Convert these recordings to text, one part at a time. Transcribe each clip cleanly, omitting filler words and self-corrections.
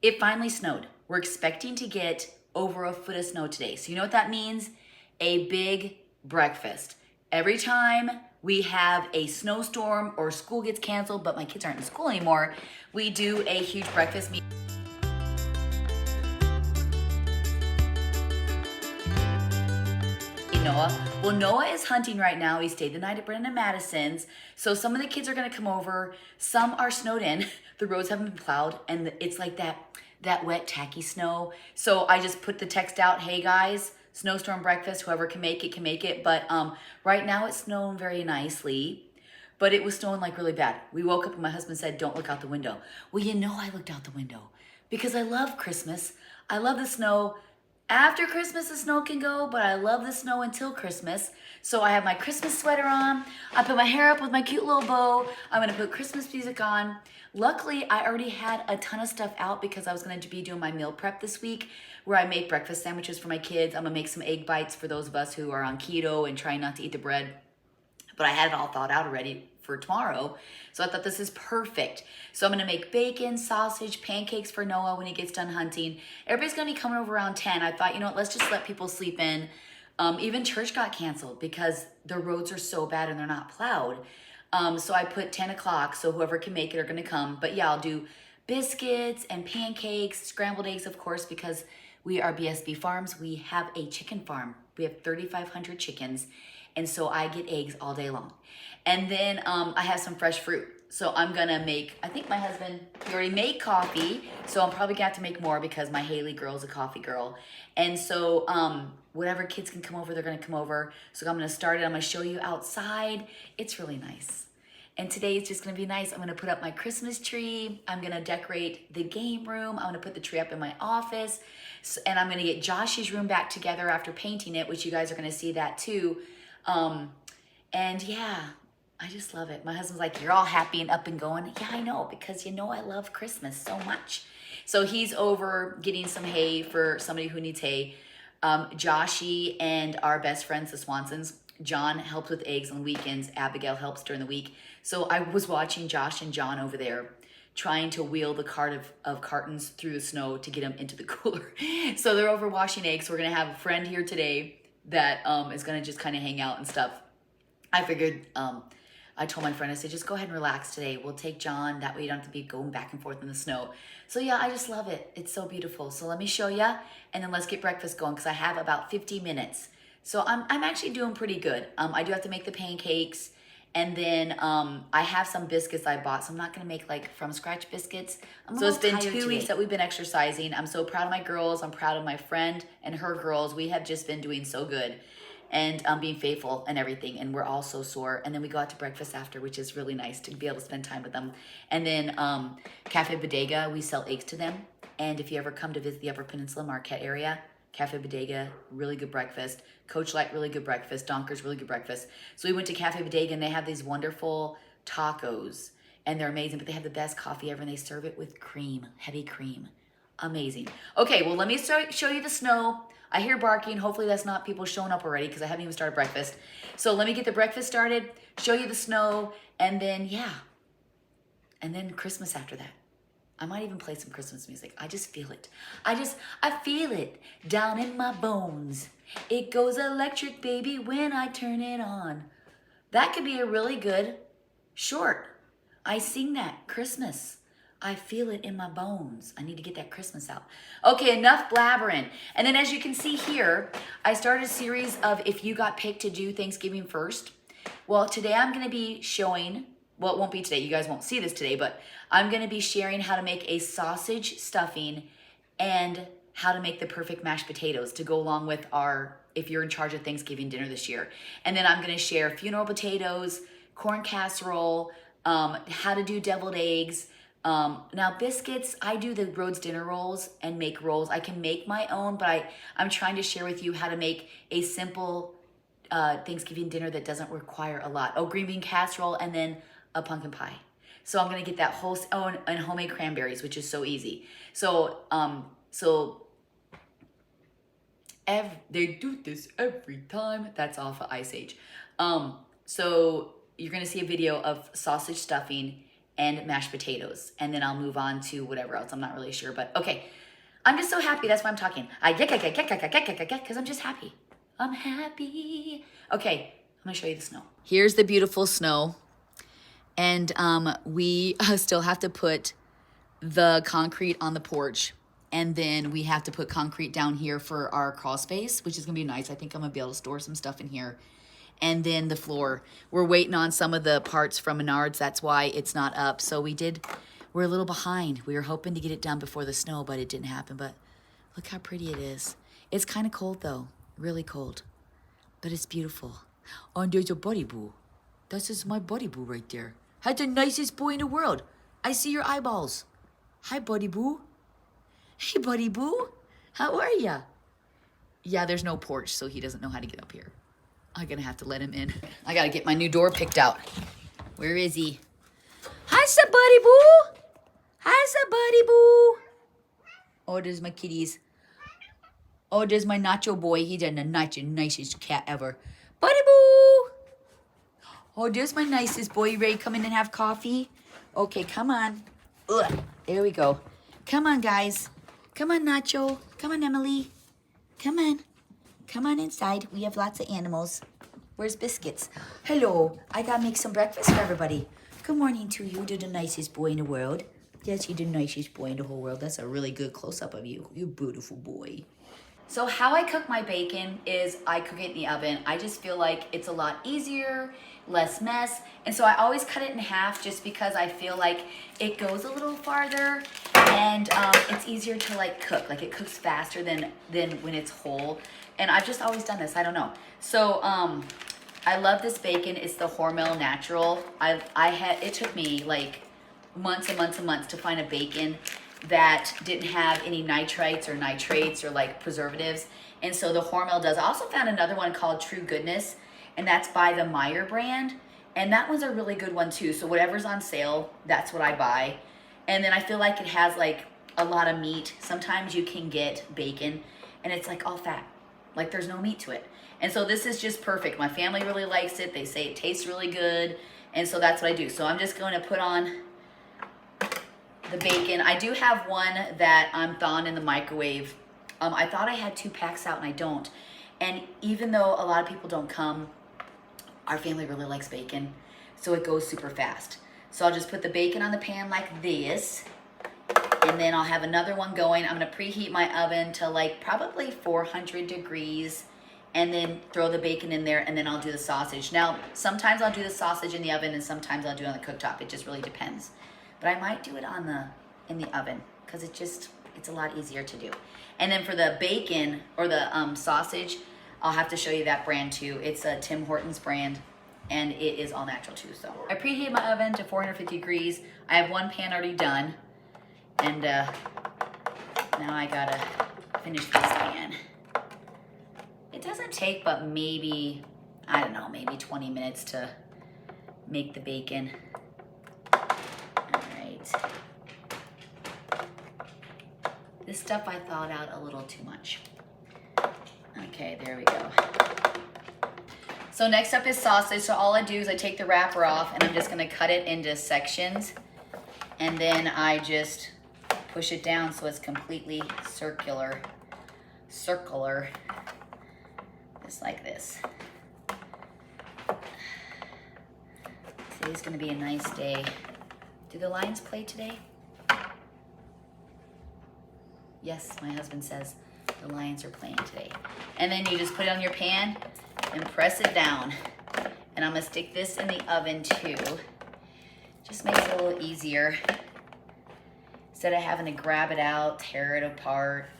It finally snowed. We're expecting to get over a foot of snow today. So you know what that means? A big breakfast. Every time we have a snowstorm or school gets canceled, but my kids aren't in school anymore, we do a huge breakfast meeting. Noah. Well, Noah is hunting right now. He stayed the night at Brendan and Madison's. So some of the kids are going to come over. Some are snowed in. The roads haven't been plowed, and it's like that wet, tacky snow. So I just put the text out, hey guys, snowstorm breakfast, whoever can make it, can make it. But right now it's snowing very nicely, but it was snowing like really bad. We woke up and my husband said, don't look out the window. Well, you know I looked out the window because I love Christmas. I love the snow. After Christmas, the snow can go, but I love the snow until Christmas. So I have my Christmas sweater on. I put my hair up with my cute little bow. I'm gonna put Christmas music on. Luckily, I already had a ton of stuff out because I was gonna be doing my meal prep this week where I make breakfast sandwiches for my kids. I'm gonna make some egg bites for those of us who are on keto and trying not to eat the bread. But I had it all thought out already for tomorrow. So I thought this is perfect. So I'm gonna make bacon, sausage, pancakes for Noah when he gets done hunting. Everybody's gonna be coming over around 10. I thought, you know what, let's just let people sleep in. Even church got canceled because the roads are so bad and they're not plowed. So I put 10 o'clock, so whoever can make it are gonna come. But yeah, I'll do biscuits and pancakes, scrambled eggs, of course, because we are BSB Farms. We have a chicken farm. We have 3,500 chickens. And so I get eggs all day long. And then I have some fresh fruit. So I'm gonna make, I think my husband, he already made coffee. So I'm probably gonna have to make more because my Haley girl's a coffee girl. And so whatever kids can come over, they're gonna come over. So I'm gonna start it, I'm gonna show you outside. It's really nice. And today it's just gonna be nice. I'm gonna put up my Christmas tree. I'm gonna decorate the game room. I'm gonna put the tree up in my office. And I'm gonna get Josh's room back together after painting it, which you guys are gonna see that too. And yeah, I just love it. My husband's like, you're all happy and up and going. Yeah, I know, because you know I love Christmas so much. So he's over getting some hay for somebody who needs hay. Joshy and our best friends, the Swansons, John helps with eggs on weekends. Abigail helps during the week. So I was watching Josh and John over there trying to wheel the cart of cartons through the snow to get them into the cooler. So they're over washing eggs. So we're going to have a friend here today that is going to just kind of hang out and stuff. I figured, I told my friend, I said, just go ahead and relax today. We'll take John. That way you don't have to be going back and forth in the snow. So yeah, I just love it. It's so beautiful. So let me show you, and then let's get breakfast going because I have about 50 minutes. So I'm actually doing pretty good. I do have to make the pancakes, and then I have some biscuits I bought, so I'm not going to make like from scratch biscuits. So it's been 2 weeks that we've been exercising. I'm so proud of my girls. I'm proud of my friend and her girls. We have just been doing so good and being faithful and everything, and we're all so sore. And then we go out to breakfast after, which is really nice to be able to spend time with them. And then Cafe Bodega, we sell eggs to them. And if you ever come to visit the Upper Peninsula Marquette area, Cafe Bodega, really good breakfast. Coach Light, really good breakfast. Donker's, really good breakfast. So we went to Cafe Bodega and they have these wonderful tacos and they're amazing, but they have the best coffee ever and they serve it with cream, heavy cream. Amazing. Okay, well, let me show you the snow. I hear barking. Hopefully that's not people showing up already because I haven't even started breakfast. So let me get the breakfast started, show you the snow, and then, yeah. And then Christmas after that. I might even play some Christmas music. I just feel it. I feel it down in my bones. It goes electric, baby, when I turn it on. That could be a really good short. I sing that, Christmas. I feel it in my bones. I need to get that Christmas out. Okay, enough blabbering. And then as you can see here, I started a series of if you got picked to do Thanksgiving first. Well, today I'm going to be showing, well, it won't be today. You guys won't see this today, but I'm going to be sharing how to make a sausage stuffing and how to make the perfect mashed potatoes to go along with our, if you're in charge of Thanksgiving dinner this year. And then I'm going to share funeral potatoes, corn casserole, how to do deviled eggs. Now biscuits, I do the Rhodes dinner rolls and make rolls. I can make my own, but I'm trying to share with you how to make a simple Thanksgiving dinner that doesn't require a lot. Oh, green bean casserole and then a pumpkin pie. So I'm gonna get that whole, and homemade cranberries, which is so easy. So, they do this every time. That's off of Ice Age. So you're gonna see a video of sausage stuffing and mashed potatoes. And then I'll move on to whatever else. I'm not really sure, but okay. I'm just so happy. That's why I'm talking. Because I'm just happy. I'm happy. Okay, I'm gonna show you the snow. Here's the beautiful snow. And we still have to put the concrete on the porch. And then we have to put concrete down here for our crawl space, which is gonna be nice. I think I'm gonna be able to store some stuff in here. And then the floor. We're waiting on some of the parts from Menards. That's why it's not up. So we're a little behind. We were hoping to get it done before the snow, but it didn't happen. But look how pretty it is. It's kind of cold though, really cold. But it's beautiful. Oh, and there's a buddy boo. That's just my buddy boo right there. That's the nicest boy in the world. I see your eyeballs. Hi, buddy boo. Hey, buddy boo. How are ya? Yeah, there's no porch, so he doesn't know how to get up here. I'm gonna have to let him in. I gotta get my new door picked out. Where is he? Hi, buddy boo. Hi, buddy boo. Oh, there's my kitties. Oh, there's my nacho boy. He's the nicest cat ever. Buddy boo. Oh, there's my nicest boy. You ready to come in and have coffee? Okay, come on. Ugh, there we go. Come on, guys. Come on, Nacho. Come on, Emily. Come on. Come on inside. We have lots of animals. Where's Biscuits? Hello. I gotta make some breakfast for everybody. Good morning to you. You're the nicest boy in the world. Yes, you're the nicest boy in the whole world. That's a really good close-up of you. You beautiful boy. So how I cook my bacon is I cook it in the oven. I just feel like it's a lot easier, less mess. And so I always cut it in half just because I feel like it goes a little farther and it's easier to like cook. Like it cooks faster than when it's whole. And I've just always done this, I don't know. So I love this bacon. It's the Hormel Natural. It took me like months and months and months to find a bacon that didn't have any nitrites or nitrates or like preservatives. And so the Hormel does. I also found another one called True Goodness, and that's by the Meyer brand. And that one's a really good one too. So whatever's on sale, that's what I buy. And then I feel like it has like a lot of meat. Sometimes you can get bacon and it's like all fat. Like there's no meat to it. And so this is just perfect. My family really likes it. They say it tastes really good. And so that's what I do. So I'm just going to put on the bacon. I do have one that I'm thawing in the microwave. I thought I had 2 packs out and I don't. And even though a lot of people don't come, our family really likes bacon. So it goes super fast. So I'll just put the bacon on the pan like this. And then I'll have another one going. I'm gonna preheat my oven to like probably 400 degrees and then throw the bacon in there and then I'll do the sausage. Now, sometimes I'll do the sausage in the oven and sometimes I'll do it on the cooktop. It just really depends. But I might do it in the oven because it's a lot easier to do. And then for the bacon or the sausage, I'll have to show you that brand too. It's a Tim Hortons brand and it is all natural too. So I preheated my oven to 450 degrees. I have one pan already done. And now I gotta finish this pan. It doesn't take but maybe, I don't know, maybe 20 minutes to make the bacon. This stuff I thawed out a little too much. Okay, there we go. So next up is sausage. So all I do is I take the wrapper off and I'm just gonna cut it into sections. And then I just push it down so it's completely circular, just like this. Today's gonna be a nice day. Do the Lions play today? Yes, my husband says the Lions are playing today. And then you just put it on your pan and press it down. And I'm gonna stick this in the oven too. Just makes it a little easier. Instead of having to grab it out, tear it apart,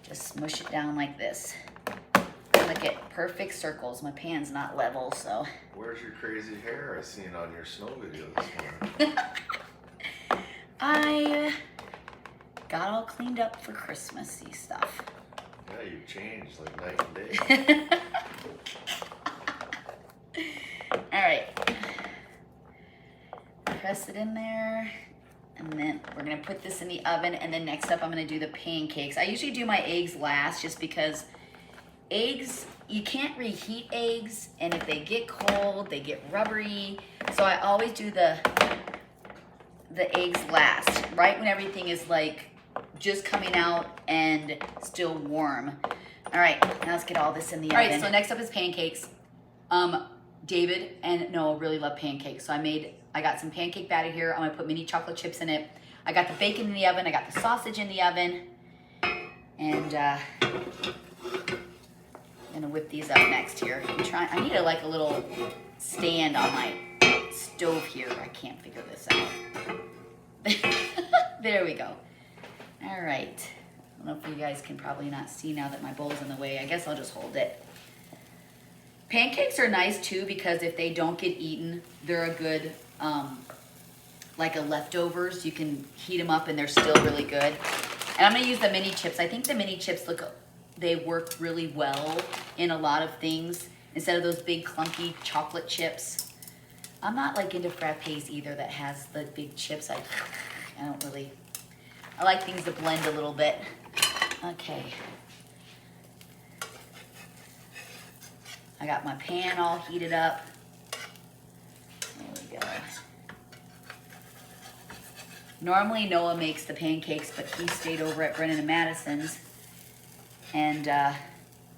just smush it down like this. Look at perfect circles. My pan's not level, so. Where's your crazy hair I seen on your snow video this morning? I got all cleaned up for Christmassy stuff. Yeah, you changed like night and day. All right. Press it in there. And then we're gonna put this in the oven. And then next up, I'm gonna do the pancakes. I usually do my eggs last just because eggs, you can't reheat eggs. And if they get cold, they get rubbery. So I always do the the eggs last, right when everything is like just coming out and still warm. All right, now let's get all this in the oven. All right, so next up is pancakes. David and Noah really love pancakes, so I got some pancake batter here. I'm gonna put mini chocolate chips in it. I got the bacon in the oven. I got the sausage in the oven, and I'm gonna whip these up next here. I need a little stand on my stove here. I can't figure this out. There we go. All right. I don't know if you guys can probably not see now that my bowl's in the way. I guess I'll just hold it. Pancakes are nice too because if they don't get eaten, they're a good, like a leftovers. You can heat them up and they're still really good. And I'm gonna use the mini chips. I think the mini chips they work really well in a lot of things instead of those big clunky chocolate chips. I'm not like into frappes either that has the big chips. I don't really, I like things to blend a little bit. Okay. I got my pan all heated up. There we go. Normally Noah makes the pancakes, but he stayed over at Brennan and Madison's. And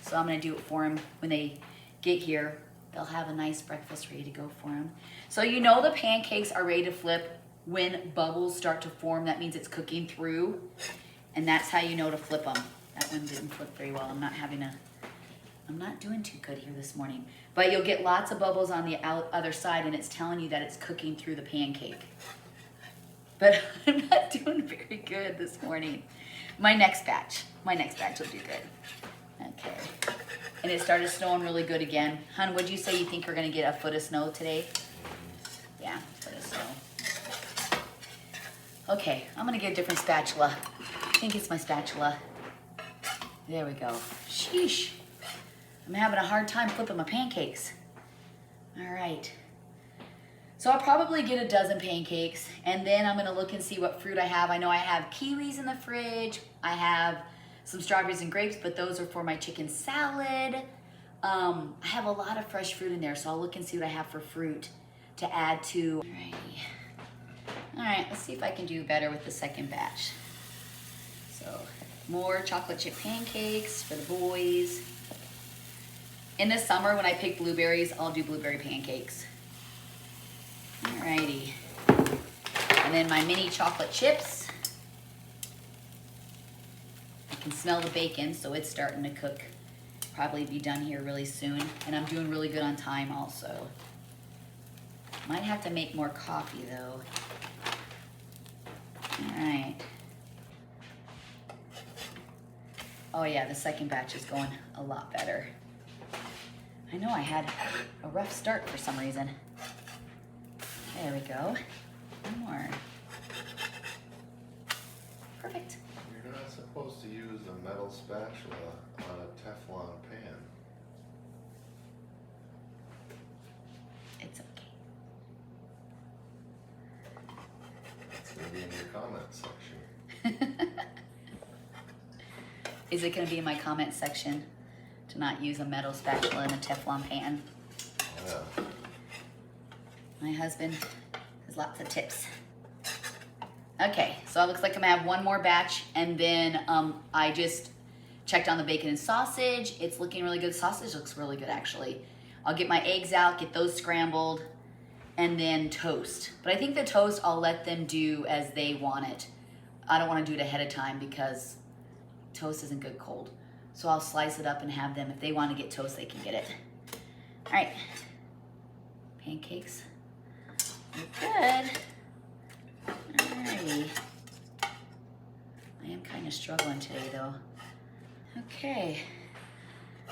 so I'm gonna do it for him when they get here. They'll have a nice breakfast ready to go for him. So you know the pancakes are ready to flip when bubbles start to form. That means it's cooking through. And that's how you know to flip them. That one didn't flip very well. I'm not doing too good here this morning. But you'll get lots of bubbles on the other side and it's telling you that it's cooking through the pancake. But I'm not doing very good this morning. My next batch will do good. Okay. And it started snowing really good again. Hun, what'd you say you think we're gonna get a foot of snow today? Yeah, a foot of snow. Okay, I'm gonna get a different spatula. I think it's my spatula. There we go. Sheesh. I'm having a hard time flipping my pancakes. All right. So I'll probably get a dozen pancakes and then I'm gonna look and see what fruit I have. I know I have kiwis in the fridge. I have some strawberries and grapes, but those are for my chicken salad. I have a lot of fresh fruit in there, so I'll look and see what I have for fruit to add to. Alrighty. All right, let's see if I can do better with the second batch. So more chocolate chip pancakes for the boys. In the summer when I pick blueberries, I'll do blueberry pancakes. Alrighty. And then my mini chocolate chips. I can smell the bacon, so it's starting to cook. Probably be done here really soon. And I'm doing really good on time also. Might have to make more coffee though. Alright. Oh yeah, the second batch is going a lot better. I know I had a rough start for some reason. There we go. One more. Perfect. You're not supposed to use a metal spatula on a Teflon pan. It's okay. It's going to be in your comment section. Is it going to be in my comment section to not use a metal spatula in a Teflon pan? Yeah. My husband has lots of tips. Okay, so it looks like I'm gonna have one more batch and then I just checked on the bacon and sausage. It's looking really good. Sausage looks really good actually. I'll get my eggs out, get those scrambled, and then toast. But I think the toast I'll let them do as they want it. I don't wanna do it ahead of time because toast isn't good cold. So I'll slice it up and have them, if they wanna get toast, they can get it. All right, pancakes. Good. Alrighty. I am kind of struggling today though. Okay.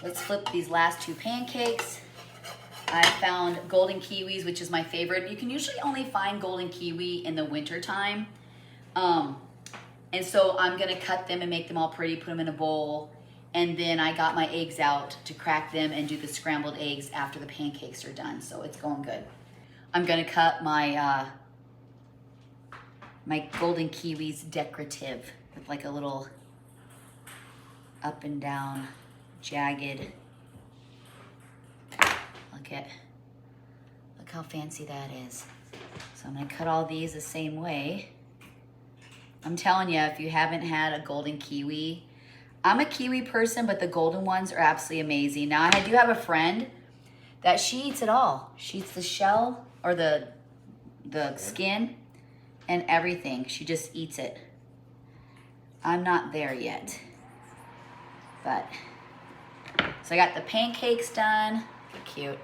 Let's flip these last two pancakes. I found golden kiwis, which is my favorite. You can usually only find golden kiwi in the winter time. And so I'm gonna cut them and make them all pretty, put them in a bowl. And then I got my eggs out to crack them and do the scrambled eggs after the pancakes are done. So it's going good. I'm gonna cut my my golden kiwis decorative with like a little up and down jagged. Look how fancy that is. So I'm gonna cut all these the same way. I'm telling you, if you haven't had a golden kiwi, I'm a kiwi person, but the golden ones are absolutely amazing. Now I do have a friend that she eats it all. She eats the shell or the skin and everything. She just eats it. I'm not there yet. But, so I got the pancakes done. Cute.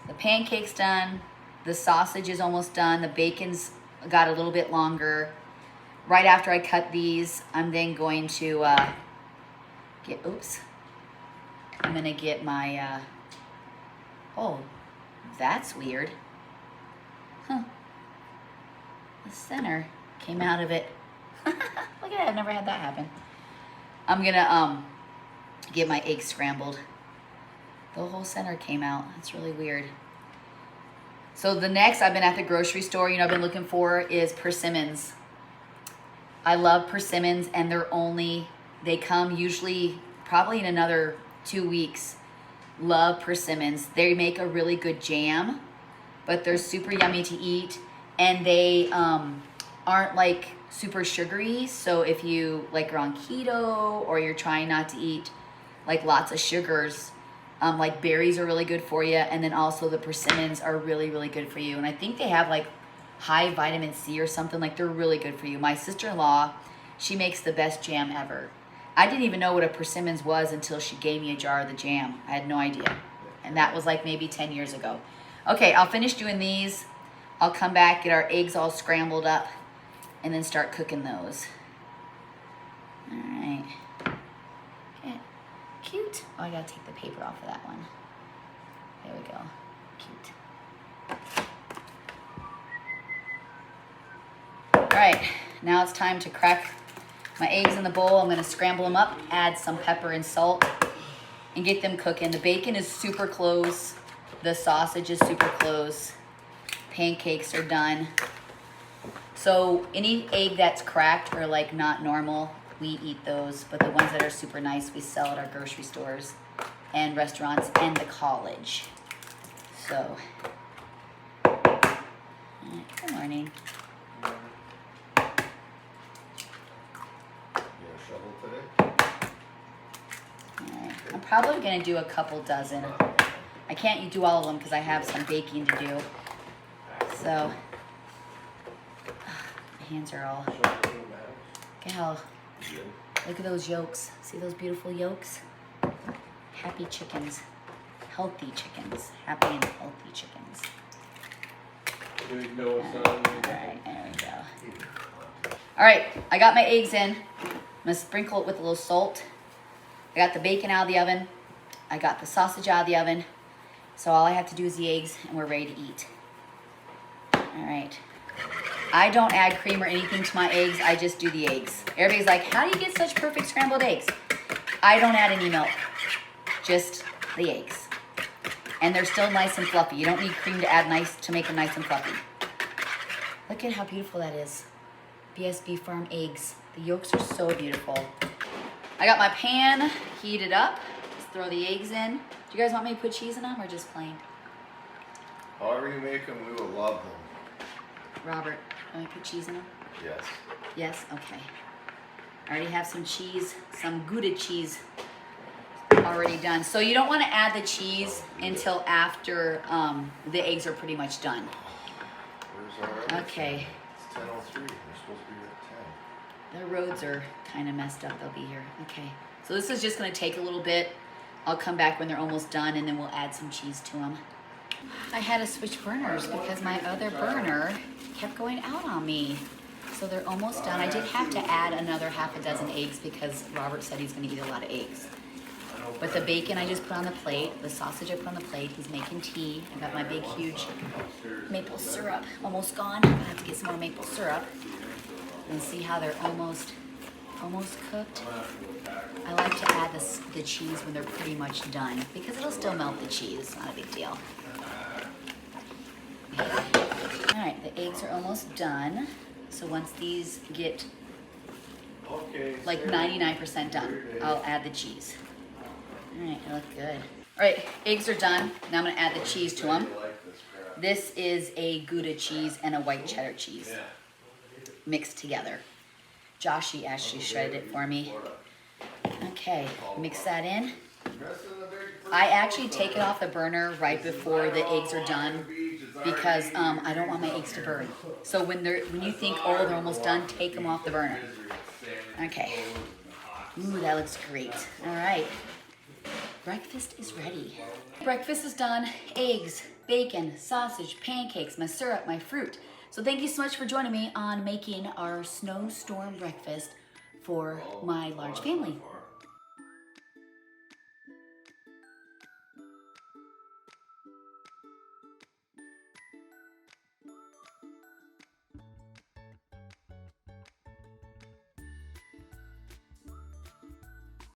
The pancakes done. The sausage is almost done. The bacon's got a little bit longer. Right after I cut these, I'm then going to I'm gonna get my, oh, that's weird. Huh. The center came out of it. Look at that, I've never had that happen. I'm gonna get my eggs scrambled. The whole center came out. That's really weird. So the next I've been at the grocery store, I've been looking for is persimmons. I love persimmons, and they come usually probably in another 2 weeks. Love persimmons. They make a really good jam, but they're super yummy to eat, and they aren't like super sugary. So if you like are on keto or you're trying not to eat like lots of sugars, like berries are really good for you, and then also the persimmons are really, really good for you. And I think they have like high vitamin C or something. Like, they're really good for you. My sister-in-law, she makes the best jam ever. I didn't even know what a persimmons was until she gave me a jar of the jam. I had no idea. And that was like maybe 10 years ago. Okay, I'll finish doing these. I'll come back, get our eggs all scrambled up, and then start cooking those. All right. Okay. Cute. Oh, I gotta take the paper off of that one. There we go. Cute. All right, now it's time to crack my eggs in the bowl. I'm gonna scramble them up, add some pepper and salt, and get them cooking. The bacon is super close. The sausage is super close. Pancakes are done. So any egg that's cracked or like not normal, we eat those. But the ones that are super nice, we sell at our grocery stores and restaurants and the college. So, good morning. I'm probably gonna do a couple dozen. I can't do all of them because I have some baking to do. So, my hands are all. Look at those yolks. See those beautiful yolks? Happy chickens. Healthy chickens. Happy and healthy chickens. Alright, there we go. Alright, I got my eggs in. I'm gonna sprinkle it with a little salt. I got the bacon out of the oven. I got the sausage out of the oven. So all I have to do is the eggs, and we're ready to eat. All right. I don't add cream or anything to my eggs. I just do the eggs. Everybody's like, how do you get such perfect scrambled eggs? I don't add any milk, just the eggs. And they're still nice and fluffy. You don't need cream to make them nice and fluffy. Look at how beautiful that is. BSB Farm eggs. The yolks are so beautiful. I got my pan heated up. Let's throw the eggs in. Do you guys want me to put cheese in them or just plain? However you make them, we will love them. Robert, want me to put cheese in them? Yes. Yes? Okay. I already have some cheese, some Gouda cheese already done. So you don't want to add the cheese until after the eggs are pretty much done. Where's our Okay. It's 10:03. We're supposed to be at 10. The roads are kind of messed up. They'll be here. Okay. So this is just going to take a little bit. I'll come back when they're almost done, and then we'll add some cheese to them. I had to switch burners because my other burner kept going out on me. So they're almost done. I did have to add another half a dozen eggs because Robert said he's going to eat a lot of eggs. But the bacon I just put on the plate, the sausage I put on the plate, he's making tea. I got my big, huge maple syrup almost gone. I have to get some more maple syrup and see how they're almost cooked. I like to add the cheese when they're pretty much done because it'll still melt the cheese. It's not a big deal. All right, the eggs are almost done. So once these get like 99% done, I'll add the cheese. All right, they look good. All right, eggs are done. Now I'm gonna add the cheese to them. This is a Gouda cheese and a white cheddar cheese mixed together. Joshy actually shredded it for me. Okay, mix that in. I actually take it off the burner right before the eggs are done because I don't want my eggs to burn. So when you think, oh, they're almost done, take them off the burner. Okay. Ooh, that looks great. All right. Breakfast is ready. Breakfast is done. Eggs, bacon, sausage, pancakes, my syrup, my fruit. So thank you so much for joining me on making our snowstorm breakfast for my large family.